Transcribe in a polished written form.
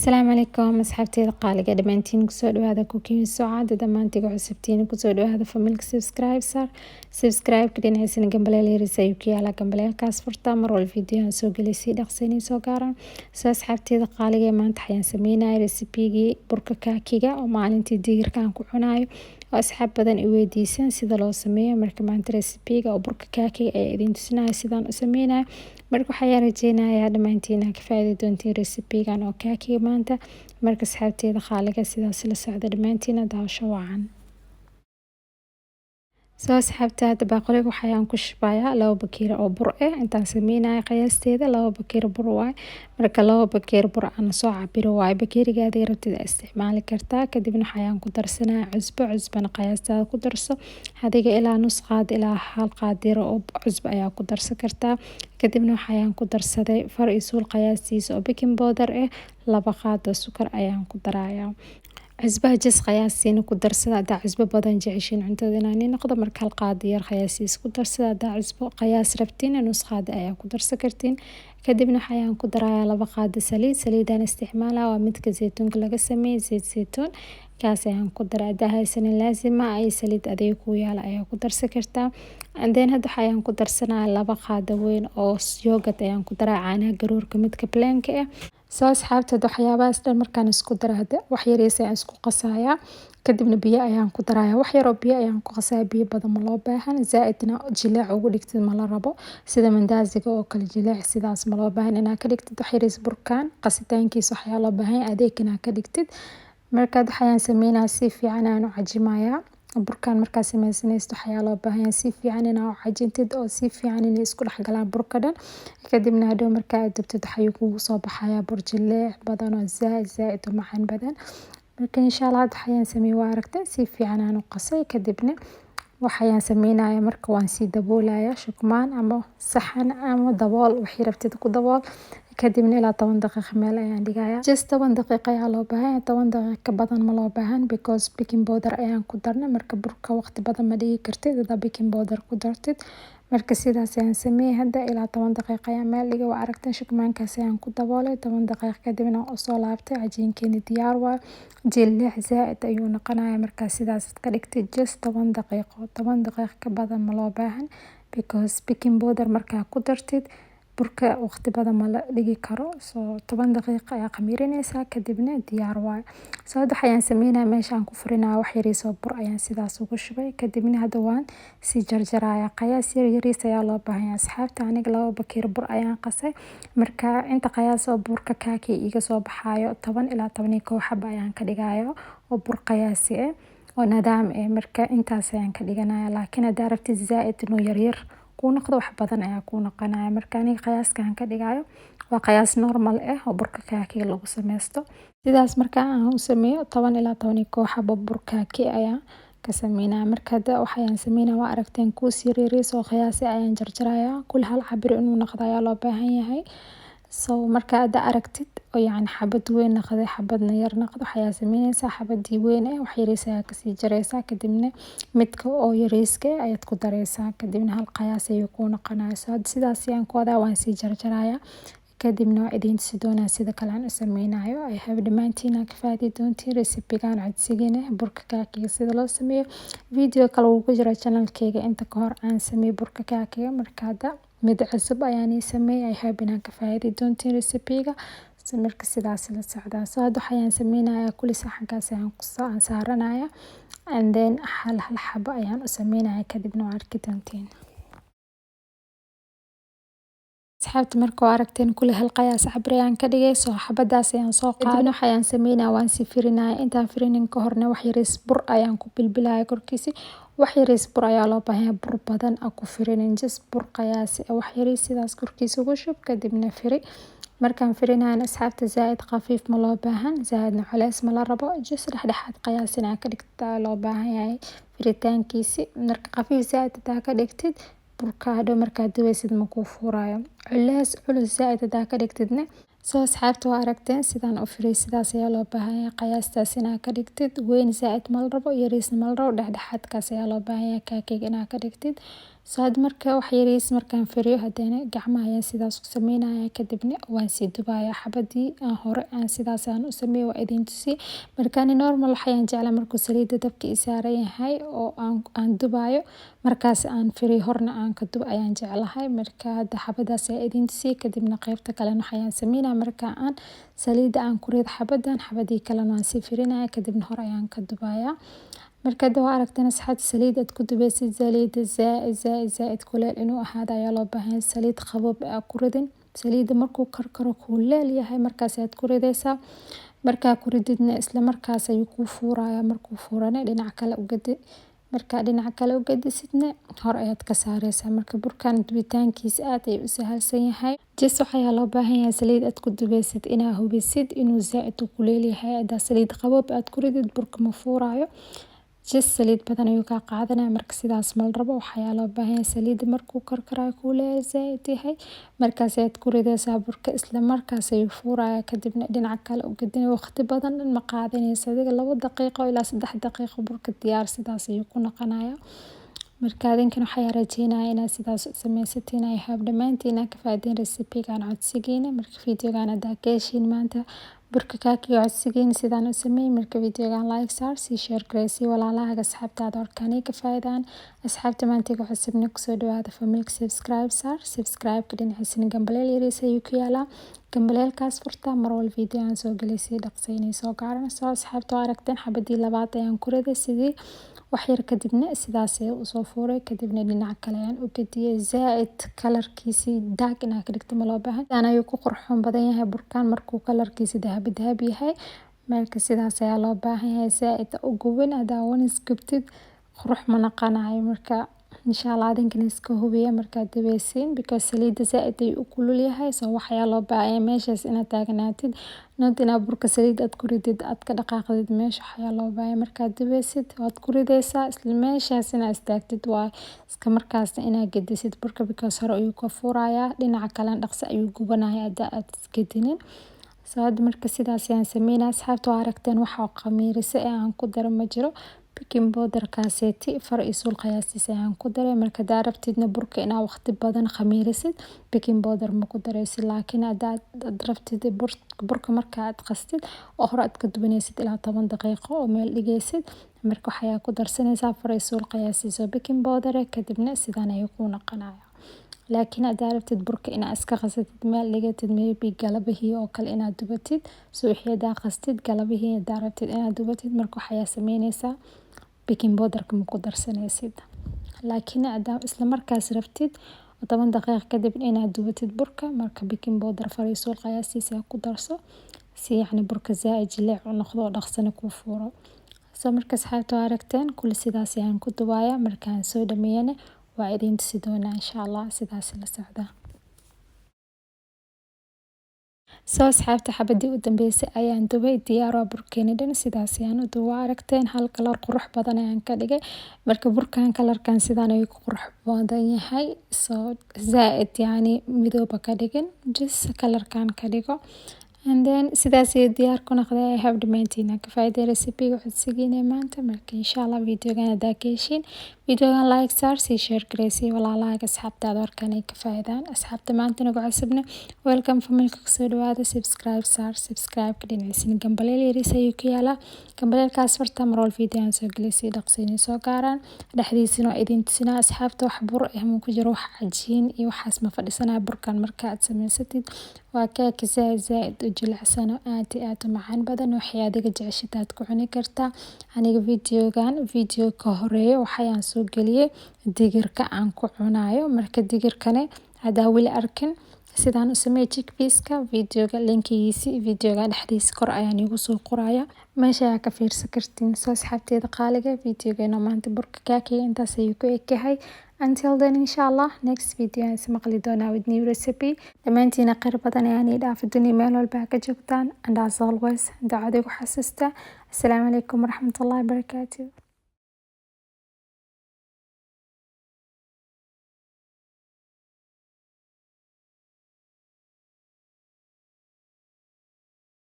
السلام عليكم أصحابتي القالقة دمانتين كسو هذا كوكين سعادة دمانتي عصبتين كسو هذا فملك سبسكرايب كدين هيسين قنبلة رسايوكي على قنبلة كاس فرطة مروا الفيديو سو قليسي دقسيني سو قارن سو أصحابتي القالقة ما انتحيان سمينا ريسيبيجي بركة كاكيغا ومعلنتي دير كان كوحنايو وأصحاب بدن iweydiisaan sida loo sameeyo marka maanta recipe-ga oo burka kaaki ay idin tusinayo sidaan u sameeynayo marka waxaan rajeynayaa dhamaantiin ka faa'iido doontiin recipe-gan oo kaaki maanta marka asxaabteeda qaaliga sidaas la socda dhamaantiin daawasho wacan soo asxaabta hadda baaqoliga waxaan ku shubayaa 2 bakeeri oo bur ah intaan sameeynayo qiyaasteeda 2 bakeeri bur waay marka 2 bakeeri bur aan soo cabiro waay bakeerigaada rabtida isticmaali kartaa kadibna waxaan ku darsanayaa cusbana qiyaastada ku darso hadiga ilaa nus qaad ilaa hal qaadiro oo cusbo ayaa ku darsan kartaa kadibna waxaan ku darsaday far isuul qiyaastiisa oo baking powder ah 2 qaado sokor ayaan ku darayaa cusbaha jis qiyaasiina ku darsada hadaa cusbo badan jeceshiin cuntada inay noqdo marka hal qaado yar qiyaasiis ku darsada hadaa cusbo qiyaas rabtiin nus qaado ayaa ku darsan kartiin kadibna waxaan ku darayaa 2 qaado saliidaan isticmaalaa waa midka zeytuunka laga sameeyay zeytuun kaas ayaan ku daraa haysan laazima ay saliid adeeg ku yaala ayaa ku darsan kartaa and then hadda waxaan ku darsanayaa 2 qaado weyn oo yogurt ayaan ku daraa caanaha garoorka midka plain-ka ah soo asxaabta waxyaabahaas dhan markaan isku daro hada wax yariis ayaan isku qasayaa kadibna biyo ayaan ku darayaa wax yar oo biyo ayaan ku qasayaa biyo badan ma loo baahan zaaidna jilaac ugu dhigtid ma la rabo sida mandaasiga oo kale jilaac sidaas ma loo baahan inaad ka dhigtid wax yariis burkaan qasitaankiisa waxyaa loo baahan adeeg inaad ka dhigtid markaad waxaan sameeynayaa si fiican aan u cajimayaa burkaan markaa sameysanaysto waxyaa loo baahan si fiican inaad u cajintid oo si fiican inay isku dhex galaan burka dhan kadibna hadhow markaa aad dubtid waxay kugu soo baxayaa bur jilaac badan oo zaaid u macaan badan marka insha Allah waxaan sameeyay waa aragtay si fiican aan u qasay kadibna waxaan sameeynayaa marka waan si daboolayaa shukmaan ama saxan ama dabool wixii rabtid ku dabool kadibna ilaa 10 daqiiqo meel ayaan dhigayaa just 10 daqiiqo ayaa loo baahan 10 daqiiqo badan ma loo baahan because baking powder ayaan ku darnay marka burka waqti badan ma dhigi kartid hadaa baking powder ku dartid marka sidaas ayaan sameeyay hadda ilaa 10 daqiiqo ayaan meel dhigay waa aragtay shukmaankaas ayaan ku daboolay 10 daqiiqo kadibna oo soo laabtay cajiinkeeni diyaar waa jilaac zaaid ayuu noqonayaa marka sidaas ka dhigtid just 10 daqiiqo ka badan ma loo baahan because baking powder marka ku dartid burka waqti badan ma la dhigi karo soo 10 daqiiqo ayaa khamiirinaysaa kadibna diyaar waa soo hadda waxaan sameeynayaa meeshaan ku furinaa wax yariis oo bur ayaan sidaas ugu shubay kadibna hadda waan si jarjarayaa qiyaas yariis ayaa loo baahan yahay asxaabta aniga 2 bakeeri bur ayaan qasay marka inta qiyaas oo burka kaaki iga soo baxayo 10 ilaa 11 xabo ayaan ka dhigayo oo bur qiyaasi ah oo nidaam ah marka intaas ayaan ka dhiganayaa laakiin hadaa rabtid zaaid inuu yar ku noqdo wax badan ayaa ku noqonaya marka aniga qiyaaskan ka dhigayo waa qiyaas normal ah oo burka kaaki lagu sameysto sidaas marka aan u sameeyo 10 ilaa 11 xabo bur kaaki ayaa ka sameeyna marka hadda waxaan sameeyna waa aragteen ku yariis oo qiyaasi ayaan jarjarayaa kul hal cabir inuu noqdo ayaa loo baahan yahay soo marka aad aragtid oo yani xabad weyn noqday xabadna yar noqdo waxaa sameynaysaa xabadii weyn wax yariis ayaa ka sii jaraysaa kadibna midka oo yariiska ayaad ku daraysaa kadibna hal qiyaas ayuu ku noqonayaa sidaas ayaan ku wadaa waan sii jarjarayaa kadibna waa idin si doonaa sida kale aan u sameynayo ay dhamaantiin ka faa'iido doontiin recipe-gan codsigeena burka kaaki sida loo sameeyo video kale ugu jira channel-kayga inta ka hor aan sameeyo burka kaaki marka hadda mid cusub ayaan sameeyay ay inaan ka faa'iido doontiin recipe-ga marka sidaas la socdaa soo hadda waxaan sameeynayaa kulli saxankaas ayaan ku saaranayaa and then hal xabo ayaan u sameynayaa kadibna waa arki doontiin asxaabta marka aragteen kulli hal qiyaas cabir ayaan ka dhigay soo xabadaas ayaan soo qaaday waxaan sameeynayaa waan si firinayaa intaan firinin ka horna wax yariis bur ayaan ku bilbilayaa korkiisa wax yariis bur ayaa loo baahan yahay bur badan ku firinin just bur qiyaasi wax yariis sidaas korkiisa ugu shub kadibna firi markaan firinayna asxaabta zaaid khafiif ma loo baahan zaaidna culays ma la rabo just dhexdhexaad qiyaas inaad ka dhigtaa loo baahan yahay firitaankiisa marka khafiif zaaid ka dhigtid burka hadhow markaad dubaysid ma ku furayo culus zaaid hadaa ka dhigtidna soo asxaabta waa aragteen sidaan u firay sidaas ayaa loo baahan yahay qiyaastaas inaad ka dhigtid weyn zaaid ma la rabo yariisna ma la rabo dhexdhexaadkaas ayaa loo baahan yahay kaakiga inaad ka dhigtid Saad marka wax yariis markaan firiyo hadana gacmaha ayaan sidaas ku sameynaya kadibna waan sii dubaya xabadii aan hore aan sidaas aan u sameeyay waa idin tusi markaan normal waxaan jeclaa markuu saliida dabka i saaran yahay oo aan dubayo markaas aan firiyo horna aan ka dub ayaan jeclahay marka hada xabadaas ay idin tusi kadibna qaybta kale waxaan sameynaa marka aan saliida aan ku rido xabadii kale waan sii firinaya kadibna hore ayaan ka dubaya marka doo aragtana saxad saliid aad ku dubaysid saliid zaaid kuleel inuu ahaado ayaa loo baahan saliid qaboob ku ridin saliida markuu karkaro kuleel yahay markaas aad ku ridaysaa marka ku rididna isla markaas ayuu ku fuuraya markuu fuurana dhinac kale u gadi marka dhinac kale u gadisidna hor ayaad ka saaraysaa marka burkan dubitaankiisa aad ay u sahalsan yahay jis waxa loo baahan yahay saliid aad ku dubaysid inaa hubisid inuu zaaid u kuleel yahay hada saliid qaboob aad ku ridid burka ma fuurayo jis saliid badan ayuu ka qaadanaya marka sidaas mal rabo waxa loo baahan yahay saliid markuu karkarayo kuleel zaaid yahay markaas aad ku ridaysaa burka isla markaas ayuu fuuraya kadibna dhinac kale u gadin waqti badan ma qaadanayso adiga 2 daqiiqo ilaa 3 daqiiqo burka diyaar sidaas ayuu ku noqonaya marka adinkan waxa rajeynaya inaad sidaas u sameeysatiin ay hab dhamaantiin ka faa'iideen recipe-gan codsigeena marka video-gan aad ka heshiin maanta burka kaakiga codsigeena sidaan u sameeyay marka video-gan like saar si share gareesi walaalaha asxaabtaada orkani ka faa'iidaan asxaabta maanta ku xusubna ku soo dhawaada family subscribe saar subscribe ka dhinaciisa gambaleel yariis ayuu ku yaalaa gambaleelkaas furta mar walba video aan soo galeysay dhaqsaynayso gaaran soo asxaabta aragteen xabadii labaad ayaan ku riday sidii wax yar kadibna sidaas ay u soo fuuray kadibna dhinac kale aan u gadiyay zaaid kalarkiisi dark ina ka dhigto ma loo baahan aan ayuu ku qurxoon badan yahay burkaan markuu kalarkiisi dahab yahay marka sidaas ayaa loo baahan yahay zaaid u gubin hada wanis gubtid qurux ma naqanayo marka insha Allah adinkan iska hubiya marka dibeysin because saliida zaaid ay u kulul yahay soo waxa loo baahan meeshaas inaad taagnaatid noodina burka saliid aad ku ridid aad ka dhaqaaqdid meesha waxa loo baahan marka dibeysid aad ku ridaysaa isla meeshaas inaad istaagtid waa iska markaas inaad gadisid burka because hore ayuu ka fuuraya dhinaca kale dhaqso ayuu gubanaya aad gadinin saad marka sidaas ayaan sameynaa asxaabta aragteen waxa qamiirisa aan ku daro ma jiro baking powder kaaseti far isul qiyaastis ayaan ku daray marka daarabtidna burka ina waqti badan khamiirisid baking powder ma ku daraysid laakiin aad rabtid burka marka aad qastid oo hore aad ka dubanaysid ilaa 10 daqiiqo oo meel dhigaysid marka waxa ku darsanaysaa far isul qiyaastis baking powder kadibna sidaan ay ku noqonaya laakiin aad rabtid burka ina iska qasatid meel dhigatid maybe galabihii oo kale inaad dubatid suuxiyada qastid galabihii aad rabtid inaad dubatid marka waxa sameynaysaa baking powder ma ku darsanaysid laakiin aad isla markaas rabtid 10 daqiiqo kadib inaad dubatid burka marka baking powder fariisul qiyaastis ku darso si yani burka zaaid jileec u noqdo dhaqsana ku fuuro soo marka saxaabta aragteen kulli sidaas ayaan ku dubaya markaan soo dhameeyana waa idin tusi doonaa insha Allah sidaas la socda soo asxaabta xabadii u dambeysay ayaan dubay diyaar waa burkeena dhan sidaas ayaan u duwaa aragteen hal kalar qurux badan ayaan ka dhigay marka burkan kalarkan sidaan ay ku qurux badan yahay soo zaaid yani midooba ka dhigin just kalarkan ka dhigo and then sidaas ay diyaar ku noqday I have dhamaantiin ka faa'iiday recipe-ga codsigeena maanta marka insha Allah video-gan aad ka heshiin videogan like saar si share gareesi walaalaha asxaabtaada orkani ka faa'iidaan asxaabta maanta nagu cusubna welcome family ku soo dhawaada subscribe ka dhinaciisa gambaleel yariis ayuu ku yaalaa gambaleelkaas farta mar walba video aan soo galeysay dhaqsaynayso gaaran dhaxdiisina idin tusina asxaabta wax bur ma ku jiro wax cajiin iyo waxaas ma fadhisanaa burkan marka aad sameysatid waa keek zaaid u jilicsan aad u macaan badan waxay adiga jeceshaad ku cuni kartaa aniga video ka horeeyo waxaan soo galiyay digirka aan ku cunayo marka digirkane hada wili arkin sidaan u sameeyay chickpeas-ka video-ga linkigiisa video-ga dhaxdiisa kor ayaan igu soo qoraya meesha ka fiirsan kartiin soo asxaabteeda qaaliga video-geena maanta burka kaakiga intaas ayuu ku ekahay until then inshallah next video aan maqli doonaa with new recipe dhamaantiina qeyr badan ayaan idhaaf dunia meel walba ka joogtaan and as always dacwada ku xasuusta assalaamu calaykum waraxmatullaahi wabarakaatuh